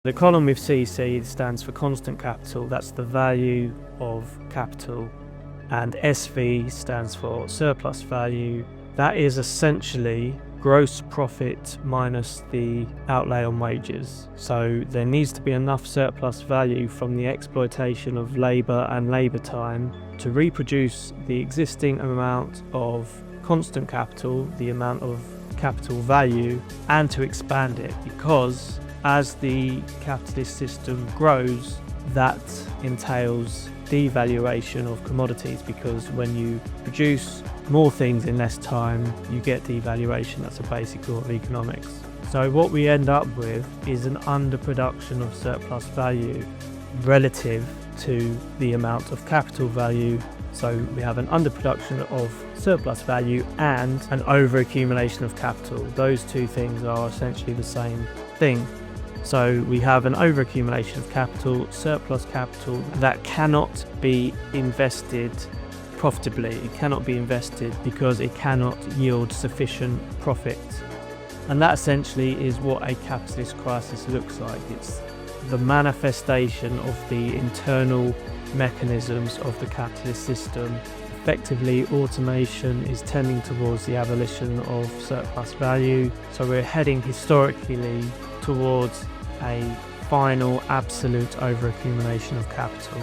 The column with CC stands for constant capital, that's the value of capital, and SV stands for surplus value. That is essentially gross profit minus the outlay on wages. So there needs to be enough surplus value from the exploitation of labour and labour time to reproduce the existing amount of constant capital, the amount of capital value, and to expand it, because as the capitalist system grows, that entails devaluation of commodities, because when you produce more things in less time, you get devaluation. That's a basic law of economics. So what we end up with is an underproduction of surplus value relative to the amount of capital value. So we have an underproduction of surplus value and an overaccumulation of capital. Those two things are essentially the same thing. So we have an overaccumulation of capital, surplus capital that cannot be invested profitably. It cannot be invested because it cannot yield sufficient profit. And that essentially is what a capitalist crisis looks like. It's the manifestation of the internal mechanisms of the capitalist system. Effectively, automation is tending towards the abolition of surplus value. So we're heading historically towards a final absolute overaccumulation of capital.